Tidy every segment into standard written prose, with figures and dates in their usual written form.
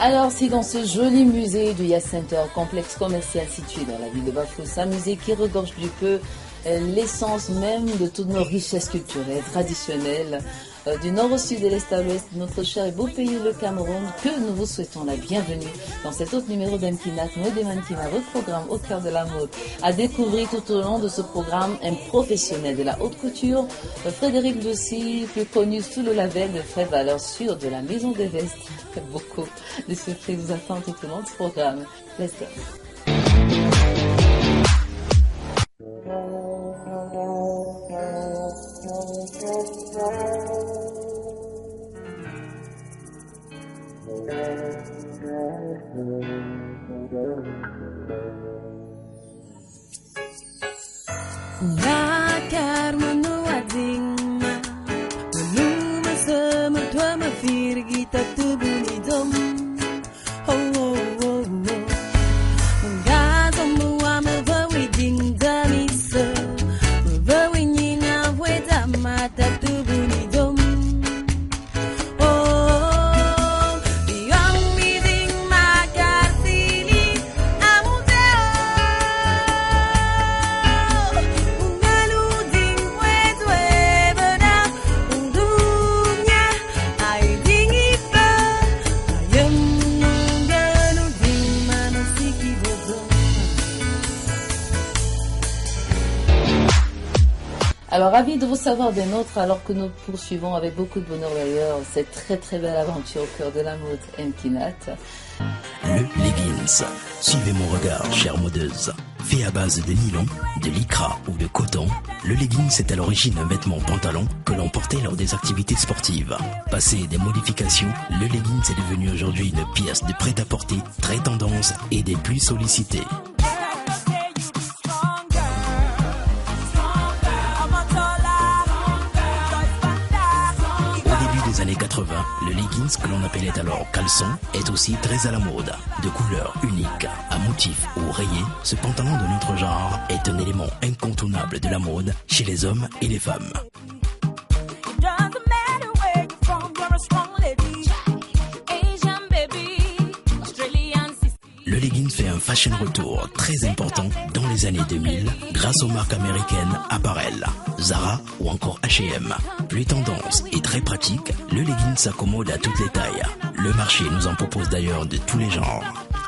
Alors, c'est dans ce joli musée du Yacht Center, complexe commercial situé dans la ville de Bafoussam, un musée qui regorge du peu l'essence même de toutes nos richesses culturelles, traditionnelles, du nord au sud et l'est à l'ouest, notre cher et beau pays, le Cameroun, que nous vous souhaitons la bienvenue dans cet autre numéro d'Mkinat, Mode Mannequinat, votre programme au cœur de la mode. À découvrir tout au long de ce programme un professionnel de la haute couture, Frédéric Doucy, plus connu sous le label de Fred Valeur Sûre de la Maison des Vestes. Beaucoup de surprises vous attendent tout au long de ce programme. Let's go. Nakar menuadingma Menuma semertua mafirgi tatubuni dom Oh oh oh oh Menggazo mua mevawi ding damisa Mevawi nyina weda mata tubuni dom Alors, ravi de vous savoir des nôtres alors que nous poursuivons avec beaucoup de bonheur d'ailleurs cette très très belle aventure au cœur de la mode Mkinat. Le leggings. Suivez mon regard, chère modeuse. Fait à base de nylon, de lycra ou de coton, le leggings est à l'origine un vêtement pantalon que l'on portait lors des activités sportives. Passé des modifications, le leggings est devenu aujourd'hui une pièce de prêt-à-porter très tendance et des plus sollicitées. Années 80, le leggings que l'on appelait alors caleçon est aussi très à la mode. De couleur unique, à motif ou rayé, ce pantalon de notre genre est un élément incontournable de la mode chez les hommes et les femmes. Le leggings fait un fashion retour très important dans les années 2000 grâce aux marques américaines Apparel, Zara ou encore H&M. Plus tendance et très pratique, le leggings s'accommode à toutes les tailles. Le marché nous en propose d'ailleurs de tous les genres.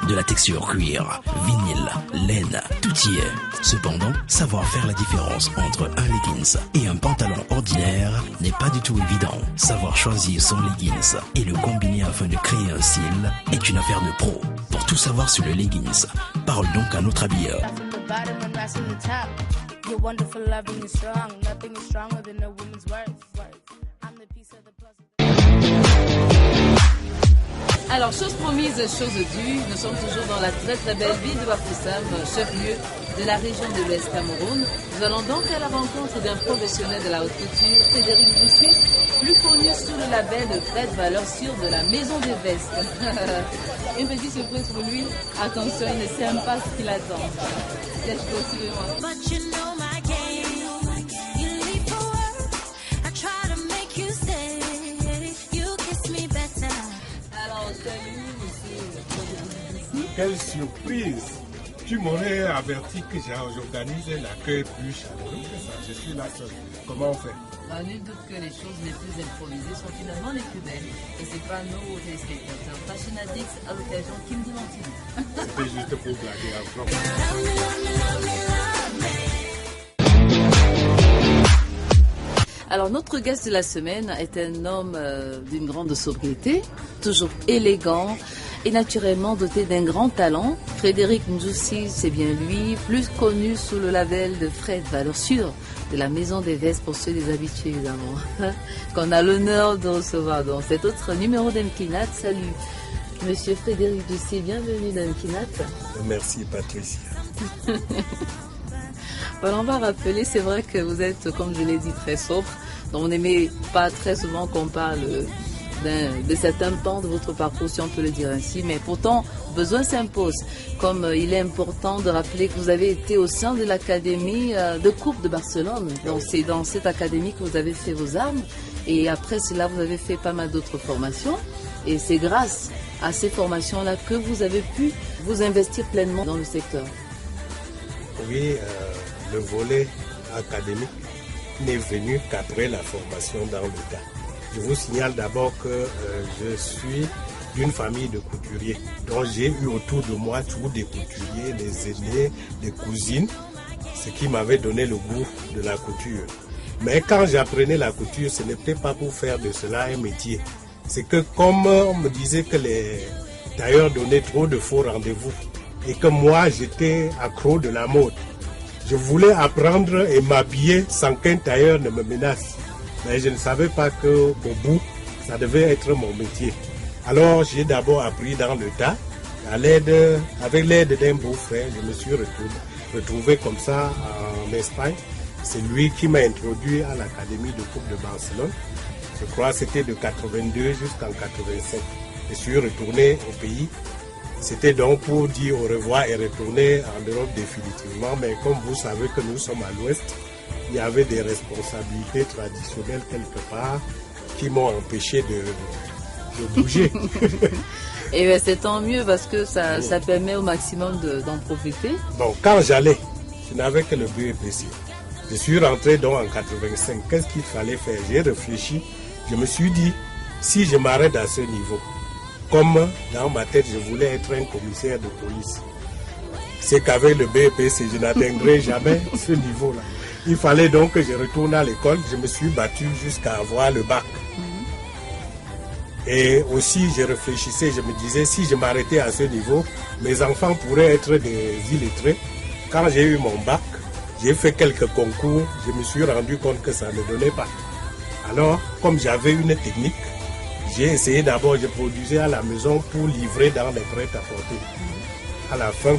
De la texture cuir, vinyle, laine, tout y est. Cependant, savoir faire la différence entre un leggings et un pantalon ordinaire n'est pas du tout évident. Savoir choisir son leggings et le combiner afin de créer un style est une affaire de pro. Pour tout savoir sur le leggings, parle donc à notre habilleur. Alors, chose promise, chose due, nous sommes toujours dans la très très belle ville de Bafoussam, chef-lieu de la région de l'Ouest Cameroun. Nous allons donc à la rencontre d'un professionnel de la haute couture, Frédéric Doucy, plus connu sous le label de Fred Valeur Sûre de la Maison des Vestes. Une petite surprise pour lui, attention, il ne sait même pas ce qu'il attend. Let's go, suivez-moi. Quelle surprise! Tu m'aurais averti que j'organise un accueil plus chaleureux que ça. Je suis là seul. Comment on fait? Nul doute que les choses les plus improvisées sont finalement les plus belles. Et c'est pas nos téléspectateurs Fashion Addicts à l'occasion qui me demandent. C'était juste pour blaguer avant. Alors, notre guest de la semaine est un homme d'une grande sobriété, toujours élégant et naturellement doté d'un grand talent. Frédéric Doucy, c'est bien lui, plus connu sous le label de Fred Valeur Sûre de la Maison des Vestes pour ceux des habitués évidemment, qu'on a l'honneur de recevoir dans cet autre numéro d'Mkinat. Salut Monsieur Frédéric Doucy, bienvenue dans Mkinat. Merci Patricia. Voilà, on va rappeler, c'est vrai que vous êtes, comme je l'ai dit, très sobre. Donc on n'aimait pas très souvent qu'on parle de certains pans de votre parcours, si on peut le dire ainsi. Mais pourtant, besoin s'impose. Comme il est important de rappeler que vous avez été au sein de l'Académie de Coupe de Barcelone. Donc c'est dans cette académie que vous avez fait vos armes. Et après cela, vous avez fait pas mal d'autres formations. Et c'est grâce à ces formations-là que vous avez pu vous investir pleinement dans le secteur? Oui, le volet académique n'est venu qu'après la formation dans le tas. Je vous signale d'abord que je suis d'une famille de couturiers. Donc j'ai eu autour de moi tous des couturiers, des aînés, des cousines, ce qui m'avait donné le goût de la couture. Mais quand j'apprenais la couture, ce n'était pas pour faire de cela un métier. C'est que comme on me disait que les tailleurs donnaient trop de faux rendez-vous et que moi j'étais accro de la mode, je voulais apprendre et m'habiller sans qu'un tailleur ne me menace. Mais je ne savais pas qu'au bout, ça devait être mon métier. Alors j'ai d'abord appris dans le tas, avec l'aide d'un beau-frère, je me suis retrouvé comme ça en Espagne. C'est lui qui m'a introduit à l'Académie de coupe de Barcelone. Je crois que c'était de 82 jusqu'en 87. Je suis retourné au pays. C'était donc pour dire au revoir et retourner en Europe définitivement. Mais comme vous savez que nous sommes à l'ouest, il y avait des responsabilités traditionnelles quelque part qui m'ont empêché de bouger. Et bien, c'est tant mieux parce que ça permet au maximum d'en profiter. Bon, quand j'allais, je n'avais que le BEPC. Je suis rentré donc en 85. Qu'est-ce qu'il fallait faire? J'ai réfléchi. Je me suis dit, si je m'arrête à ce niveau, comme dans ma tête, je voulais être un commissaire de police, c'est qu'avec le BEPC, je n'atteindrai jamais ce niveau-là. Il fallait donc que je retourne à l'école. Je me suis battu jusqu'à avoir le bac. Et aussi, je réfléchissais, je me disais, si je m'arrêtais à ce niveau, mes enfants pourraient être des illettrés. Quand j'ai eu mon bac, j'ai fait quelques concours, je me suis rendu compte que ça ne donnait pas. Alors, comme j'avais une technique, j'ai essayé d'abord, je produisais à la maison pour livrer dans les prêt-à-porter. À la fin,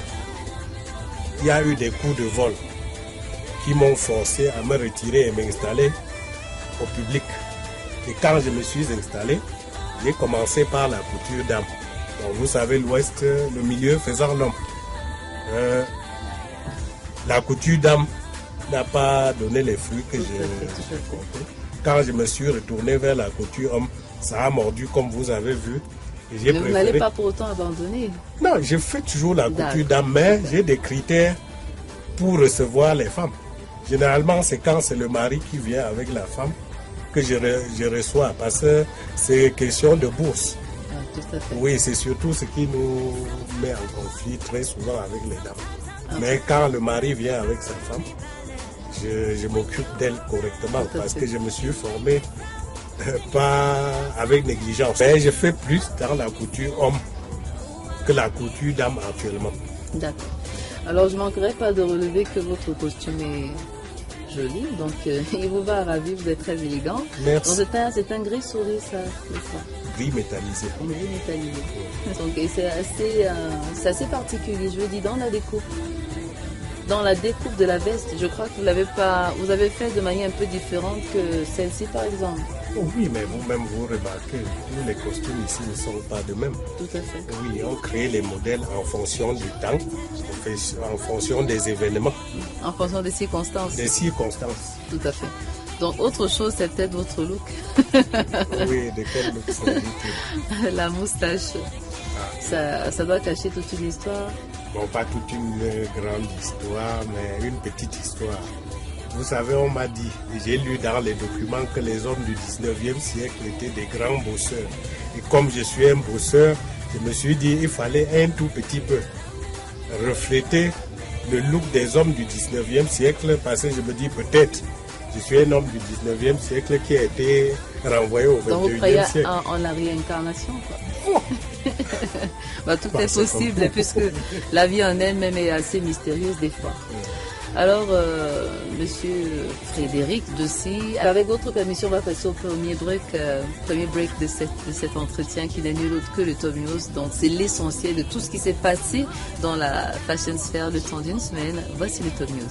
il y a eu des coups de vol qui m'ont forcé à me retirer et m'installer au public. Et quand je me suis installé, j'ai commencé par la couture d'âme. Donc vous savez, l'Ouest, le milieu faisant l'homme. La couture d'âme n'a pas donné les fruits que j'ai comptés. Quand je me suis retourné vers la couture homme, ça a mordu comme vous avez vu. Et j'ai Vous n'allez pas pour autant abandonner? Non, je fais toujours la couture d'âme, mais j'ai des critères pour recevoir les femmes. Généralement, c'est quand c'est le mari qui vient avec la femme que je reçois, parce que c'est question de bourse. Ah, tout à fait. Oui, c'est surtout ce qui nous met en conflit très souvent avec les dames. Mais quand le mari vient avec sa femme, je m'occupe d'elle correctement parce que je me suis formé pas avec négligence. Mais je fais plus dans la couture homme que la couture dame actuellement. D'accord. Alors, je ne manquerai pas de relever que votre costume est joli, donc il vous va ravi, vous êtes très élégant. Merci. Donc, c'est un gris souris, ça, c'est ça. Gris métallisé. Un gris métallisé. Donc, et c'est assez particulier, je veux dire, dans la découpe. Dans la découpe de la veste, je crois que vous avez fait de manière un peu différente que celle-ci, par exemple. Oh oui, mais vous-même, vous remarquez, tous les costumes ici ne sont pas de même. Tout à fait. Oui, on crée les modèles en fonction du temps, en fonction des événements. En fonction des circonstances. Des circonstances. Tout à fait. Donc, autre chose, c'est peut-être votre look. Oui, de quel look s'agit-il? La moustache. Ça doit cacher toute une histoire. Bon, pas toute une grande histoire, mais une petite histoire. Vous savez, on m'a dit, et j'ai lu dans les documents que les hommes du 19e siècle étaient des grands bosseurs. Et comme je suis un bosseur, je me suis dit il fallait un tout petit peu refléter le look des hommes du 19e siècle, parce que je me dis peut-être je suis un homme du 19e siècle qui a été renvoyé au 21e siècle. Donc vous croyez en la réincarnation, quoi. Bah, tout est possible, puisque la vie en elle-même est assez mystérieuse des fois. Alors, monsieur Frédéric Dessy, avec votre permission, on va passer au premier break de cet entretien qui n'est nul autre que le Top News. Donc, c'est l'essentiel de tout ce qui s'est passé dans la fashion sphère le temps d'une semaine. Voici le Top News.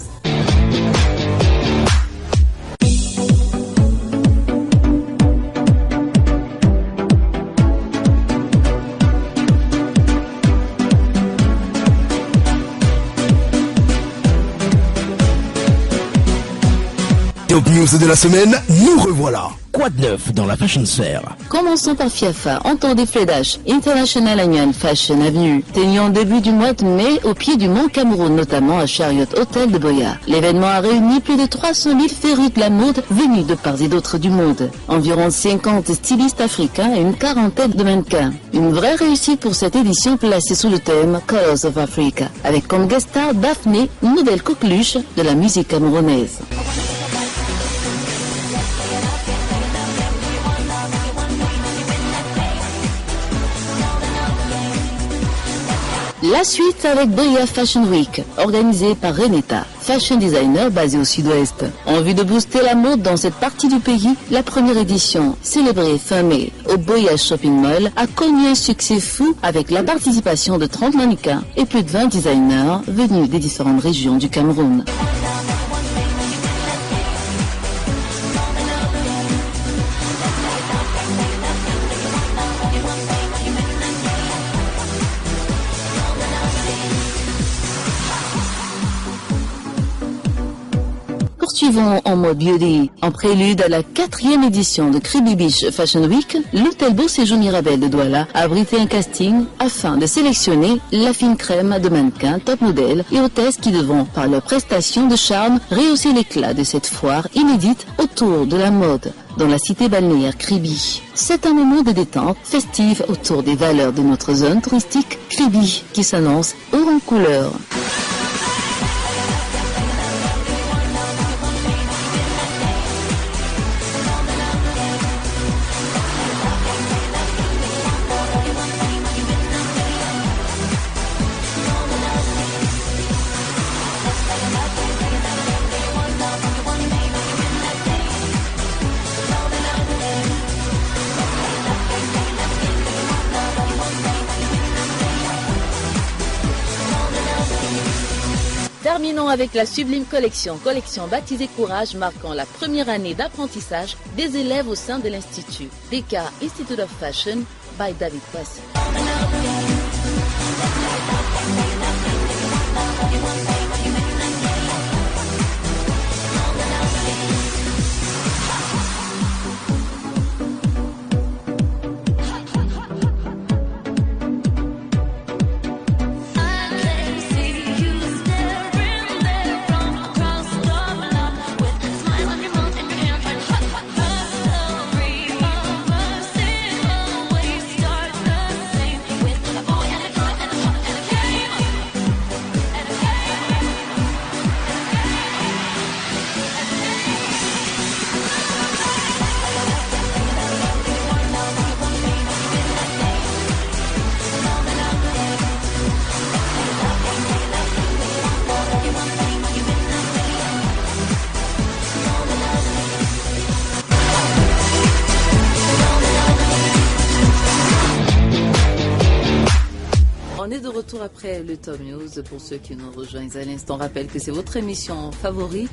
Top News de la semaine, nous revoilà. Quoi de neuf dans la fashion sphère? Commençons par FIAFA, entendez Fledash, International Annual Fashion Avenue, tenu en début du mois de mai au pied du Mont Cameroun, notamment à Chariot Hotel de Boya. L'événement a réuni plus de 300 000 férus de la mode venus de part et d'autre du monde. Environ 50 stylistes africains et une quarantaine de mannequins. Une vraie réussite pour cette édition placée sous le thème Colors of Africa, avec comme guest star Daphné, une nouvelle coqueluche de la musique camerounaise. La suite avec Boya Fashion Week, organisée par Renetta, fashion designer basé au sud-ouest. En vue de booster la mode dans cette partie du pays, la première édition, célébrée fin mai au Boya Shopping Mall, a connu un succès fou avec la participation de 30 mannequins et plus de 20 designers venus des différentes régions du Cameroun. Poursuivons en mode beauty. En prélude à la 4e édition de Kribi Beach Fashion Week, l'hôtel Beau Séjour Mirabel de Douala a abrité un casting afin de sélectionner la fine crème de mannequins, top modèles et hôtesses qui devront, par leurs prestations de charme, rehausser l'éclat de cette foire inédite autour de la mode dans la cité balnéaire Kribi. C'est un moment de détente festive autour des valeurs de notre zone touristique Kribi qui s'annonce haut en couleur. Terminons avec la sublime collection baptisée Courage, marquant la première année d'apprentissage des élèves au sein de l'Institut DK Institute of Fashion by David Kwasi. On est de retour après le Top News. Pour ceux qui nous rejoignent à l'instant, rappelle que c'est votre émission favorite,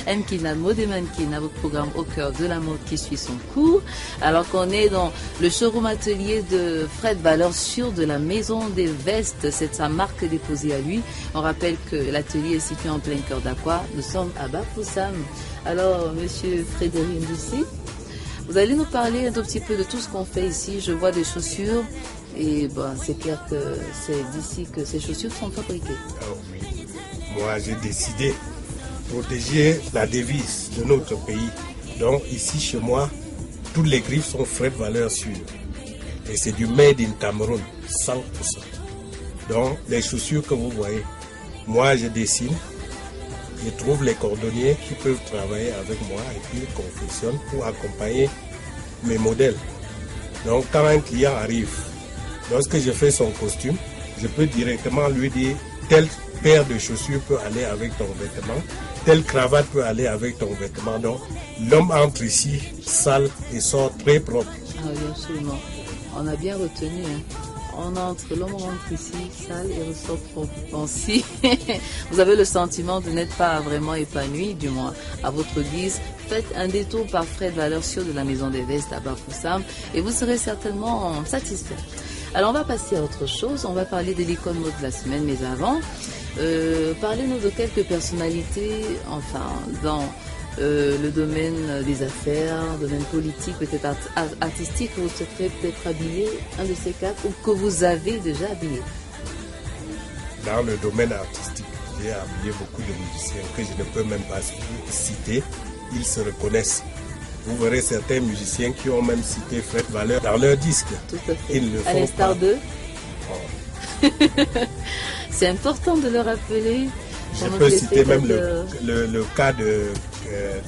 Mkina, Mode et Mannequin, votre programme au cœur de la mode qui suit son cours. Alors qu'on est dans le showroom atelier de Fred, valeur sûre de la Maison des Vestes. C'est sa marque déposée à lui. On rappelle que l'atelier est situé en plein cœur d'Aqua. Nous sommes à Bafoussam. Alors, monsieur Frédéric Ndussi, vous allez nous parler un tout petit peu de tout ce qu'on fait ici. Je vois des chaussures. Et bon, c'est clair que c'est d'ici que ces chaussures sont fabriquées. Oh oui. Moi, j'ai décidé de protéger la devise de notre pays. Donc, ici, chez moi, toutes les griffes sont Fred valeur sûre. Et c'est du made in Cameroun, 100%. Donc, les chaussures que vous voyez, moi, je dessine. Je trouve les cordonniers qui peuvent travailler avec moi et puis ils confectionnent pour accompagner mes modèles. Donc, quand un client arrive, lorsque je fais son costume, je peux directement lui dire telle paire de chaussures peut aller avec ton vêtement, telle cravate peut aller avec ton vêtement. Donc, l'homme entre ici sale et sort très propre. Ah oui, absolument. On a bien retenu. On entre, l'homme rentre ici sale et ressort propre. Bon, si vous avez le sentiment de n'être pas vraiment épanoui, du moins à votre guise, faites un détour par Fred, valeur sûre de la Maison des Vestes à Bafoussam et vous serez certainement satisfait. Alors on va passer à autre chose, on va parler de l'icône mode de la semaine, mais avant, parlez-nous de quelques personnalités, enfin, dans le domaine des affaires, le domaine politique, peut-être artistique, vous souhaiterez peut-être habiller un de ces quatre ou que vous avez déjà habillé? Dans le domaine artistique, j'ai habillé beaucoup de musiciens que je ne peux même pas citer. Ils se reconnaissent. Vous verrez certains musiciens qui ont même cité Fred Valeur dans leur disque. Tout à fait. Ils le font à l'instar d'eux. Oh. C'est important de le rappeler. Je peux citer même le cas de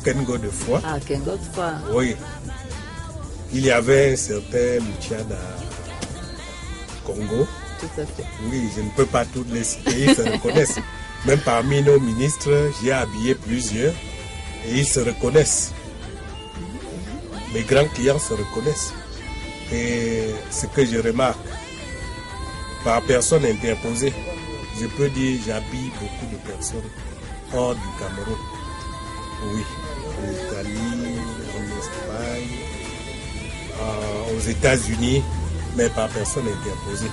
Ken Godefroy. Ah, Ken Godefroy. Oui. Il y avait un certain Luciana Congo. Tout à fait. Oui, je ne peux pas toutes les citer, ils se reconnaissent. Même parmi nos ministres, j'ai habillé plusieurs et ils se reconnaissent. Mes grands clients se reconnaissent. Et ce que je remarque, par personne interposée, je peux dire j'habille beaucoup de personnes hors du Cameroun. Oui, en Italie, en Espagne, aux États-Unis, mais par personne interposée.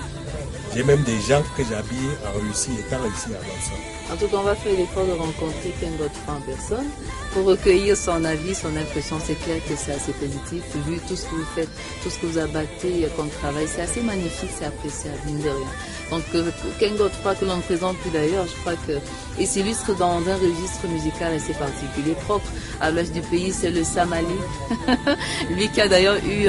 J'ai même des gens que j'habille en Russie, étant ici avant ça. En tout cas, on va faire l'effort de rencontrer Ken Godefroy en personne pour recueillir son avis, son impression. C'est clair que c'est assez positif. Vu tout ce que vous faites, tout ce que vous abattez comme travail, c'est assez magnifique, c'est appréciable, mine de rien. Donc, Ken Godefroy, que l'on ne présente plus d'ailleurs, je crois qu'il s'illustre dans un registre musical assez particulier, propre à l'ouest du pays, c'est le Samali. Lui qui a d'ailleurs eu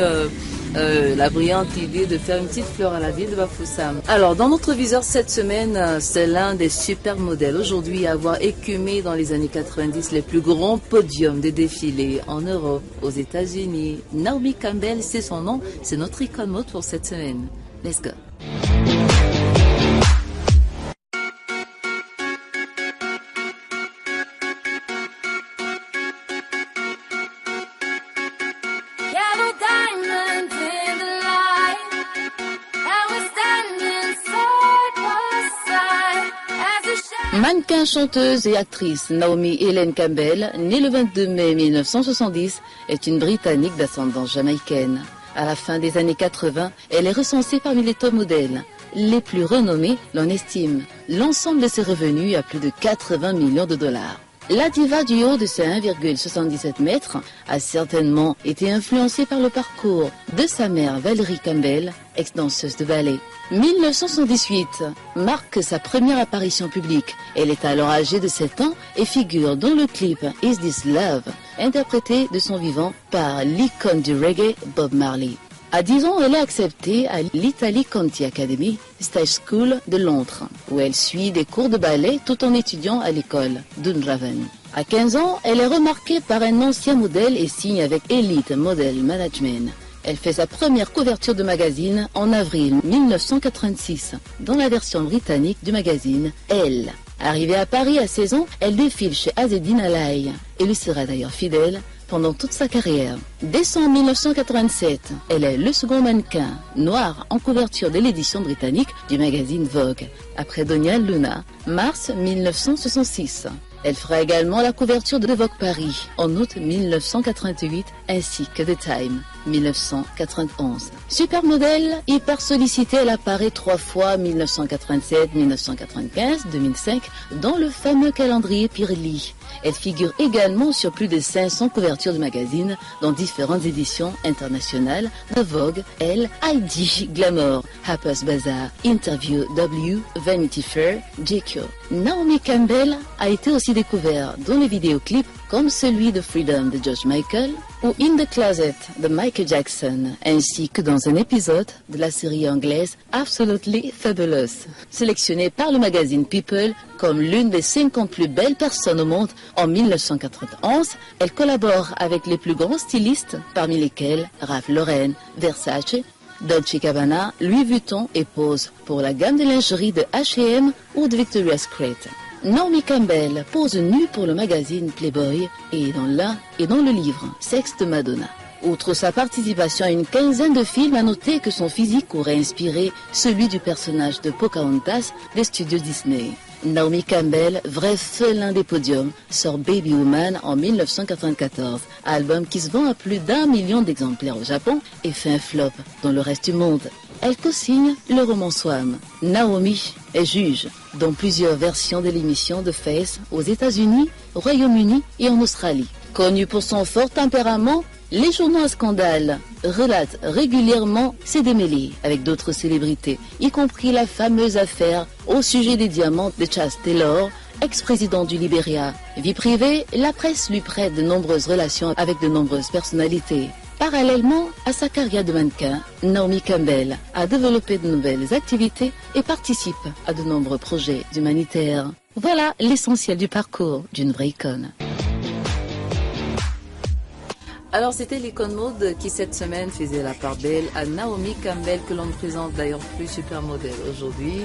la brillante idée de faire une petite fleur à la ville de Bafoussam. Alors, dans notre viseur cette semaine, c'est l'un des super modèles aujourd'hui à avoir écumé dans les années 90 les plus grands podiums de défilés en Europe, aux États-Unis. Naomi Campbell, c'est son nom, c'est notre icône mode pour cette semaine. Let's go. Mannequin, chanteuse et actrice, Naomi Helen Campbell, née le 22 mai 1970, est une Britannique d'ascendance jamaïcaine. À la fin des années 80, elle est recensée parmi les top modèles. Les plus renommés l'en estiment. L'ensemble de ses revenus à plus de 80 millions de dollars. La diva du haut de ses 1,77 mètres a certainement été influencée par le parcours de sa mère Valerie Campbell, ex-danseuse de ballet. 1978 marque sa première apparition publique. Elle est alors âgée de 7 ans et figure dans le clip Is This Love, interprété de son vivant par l'icône du reggae Bob Marley. À 10 ans, elle est acceptée à l'Italy Conti Academy, Stage School de Londres, où elle suit des cours de ballet tout en étudiant à l'école Dunraven. À 15 ans, elle est remarquée par un ancien modèle et signe avec Elite Model Management. Elle fait sa première couverture de magazine en avril 1986, dans la version britannique du magazine Elle. Arrivée à Paris à 16 ans, elle défile chez Azzedine Alaï et lui sera d'ailleurs fidèle pendant toute sa carrière. Décembre 1987, elle est le second mannequin noir en couverture de l'édition britannique du magazine Vogue, après Donia Luna, mars 1966. Elle fera également la couverture de Vogue Paris en août 1988 ainsi que The Time 1991. Supermodèle, hyper sollicitée, elle apparaît 3 fois 1987, 1995, 2005 dans le fameux calendrier Pirelli. Elle figure également sur plus de 500 couvertures de magazines dans différentes éditions internationales de Vogue, Elle, ID, Glamour, Harper's Bazaar, Interview, W, Vanity Fair, GQ. Naomi Campbell a été aussi découverte dans les vidéoclips comme celui de Freedom de George Michael ou In the Closet de Michael Jackson, ainsi que dans un épisode de la série anglaise Absolutely Fabulous, sélectionné par le magazine People comme l'une des 50 plus belles personnes au monde en 1991. Elle collabore avec les plus grands stylistes, parmi lesquels Ralph Lauren, Versace, Dolce & Gabbana, Louis Vuitton et pose pour la gamme de lingerie de H&M ou de Victoria's Secret. Naomi Campbell pose nue pour le magazine Playboy et dans l'un et dans le livre Sexe de Madonna. Outre sa participation à une quinzaine de films, à noter que son physique aurait inspiré celui du personnage de Pocahontas des studios Disney. Naomi Campbell, vrai félin des podiums, sort Baby Woman en 1994, album qui se vend à plus d'1 million d'exemplaires au Japon et fait un flop dans le reste du monde. Elle co-signe le roman Swam. Naomi est juge dans plusieurs versions de l'émission de Face aux États-Unis, au Royaume-Uni et en Australie. Connu pour son fort tempérament, les journaux à scandale relatent régulièrement ses démêlés avec d'autres célébrités, y compris la fameuse affaire au sujet des diamants de Charles Taylor, ex-président du Libéria. Vie privée, la presse lui prête de nombreuses relations avec de nombreuses personnalités. Parallèlement à sa carrière de mannequin, Naomi Campbell a développé de nouvelles activités et participe à de nombreux projets humanitaires. Voilà l'essentiel du parcours d'une vraie icône. Alors c'était l'icône mode qui cette semaine faisait la part belle à Naomi Campbell, que l'on ne présente d'ailleurs plus supermodèle aujourd'hui,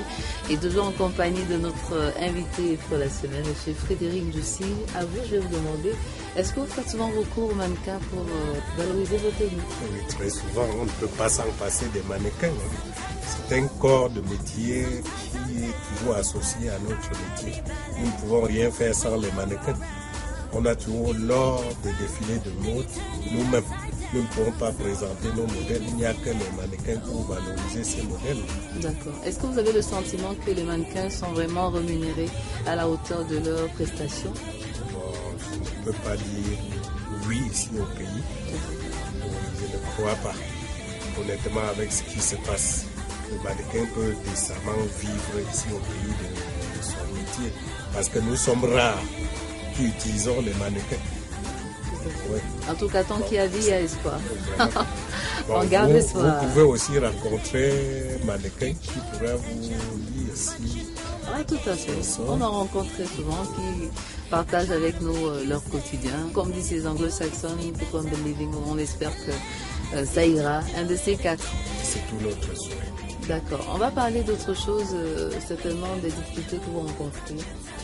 et toujours en compagnie de notre invité pour la semaine, M. Frédéric Doucy. À vous, je vais vous demander, est-ce que vous faites souvent recours aux mannequins pour valoriser vos tenues? Oui, très souvent, on ne peut pas s'en passer des mannequins. C'est un corps de métier qui est toujours associé à notre métier. Nous ne pouvons rien faire sans les mannequins. On a toujours, lors des défilés de mode, nous-mêmes, nous ne pouvons pas présenter nos modèles. Il n'y a que les mannequins pour valoriser ces modèles. D'accord. Est-ce que vous avez le sentiment que les mannequins sont vraiment rémunérés à la hauteur de leurs prestations? Bon, je ne peux pas dire oui ici au pays. Je ne crois pas. Honnêtement, avec ce qui se passe, le mannequin peut décemment vivre ici au pays de son métier. Parce que nous sommes rares qui utilisons les mannequins. Ouais. En tout cas, tant qu'il y a vie, il y a espoir. Bon, on garde espoir. Vous pouvez aussi rencontrer mannequins qui pourraient vous dire si... Oui, tout à fait. On en rencontre très souvent qui partagent avec nous leur quotidien. Comme disent les anglo-saxons, on believing, on espère que ça ira. Un de ces quatre. C'est tout notre souhait. D'accord. On va parler d'autre chose, certainement des difficultés que vous rencontrez.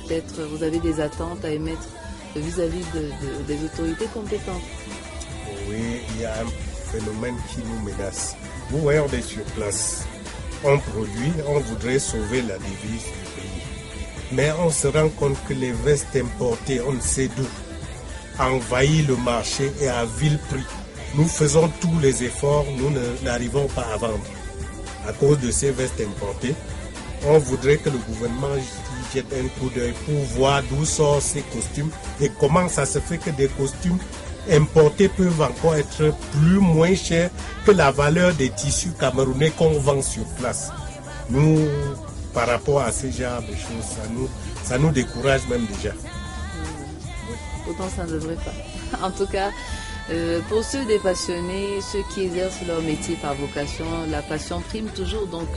Peut-être vous avez des attentes à émettre vis-à-vis des autorités compétentes. Oui, il y a un phénomène qui nous menace. Vous voyez, on est sur place. On produit, on voudrait sauver la devise du pays. Mais on se rend compte que les vestes importées, on ne sait d'où, envahissent le marché et à vil prix. Nous faisons tous les efforts, nous n'arrivons pas à vendre. À cause de ces vestes importées, on voudrait que le gouvernement y jette un coup d'œil pour voir d'où sortent ces costumes et comment ça se fait que des costumes importés peuvent encore être moins chers que la valeur des tissus camerounais qu'on vend sur place. Nous, par rapport à ce genre de choses, ça nous décourage même déjà. Autant ça ne devrait pas. En tout cas, pour ceux des passionnés, ceux qui exercent leur métier par vocation, la passion prime toujours, donc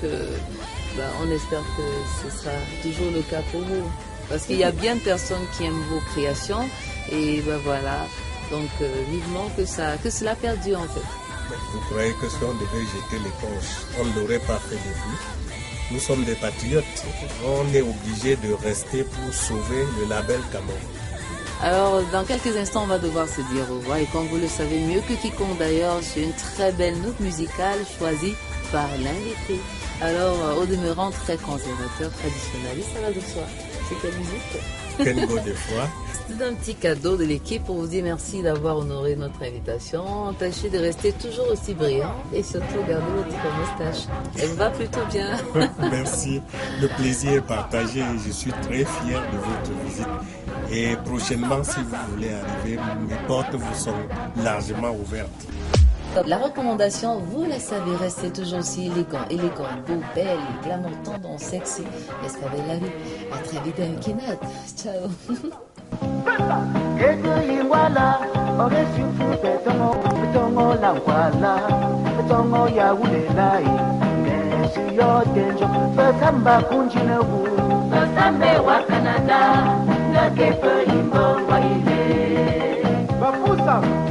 on espère que ce sera toujours le cas pour vous. Parce qu'il y a bien de personnes qui aiment vos créations et voilà, donc vivement que cela perdure en fait. Vous croyez que si on devait jeter l'éponge, on ne l'aurait pas fait depuis? Nous sommes des patriotes, on est obligé de rester pour sauver le label Cameroun. Alors, dans quelques instants, on va devoir se dire au revoir. Et comme vous le savez mieux que quiconque d'ailleurs, c'est une très belle note musicale choisie par l'invité. Alors, au demeurant très conservateur, traditionnaliste, ça va de soi. C'est quelle musique? Kengo des fois. C'est un petit cadeau de l'équipe pour vous dire merci d'avoir honoré notre invitation. Tâchez de rester toujours aussi brillant et surtout gardez votre moustache. Elle va plutôt bien. Merci. Le plaisir est partagé et je suis très fier de votre visite. Et prochainement, si vous voulez arriver, mes portes vous sont largement ouvertes. La recommandation, vous la savez, restez toujours aussi élégant, beau, belle, glamour, tendance, sexy. Restez avec la vie. À très vite, un Kinat. Ciao.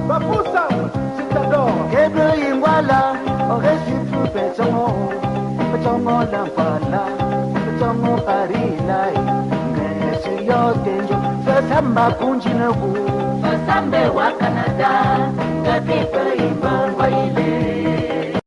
Bapusa, je t'adore. Gabriel Ingwala, aurait su tout pétongo, pétongo lampala, pétongo parilai. Mais si yo tenjo, fais samba kunjinabu, fais samba wa Canada, Gabriel Ingwala.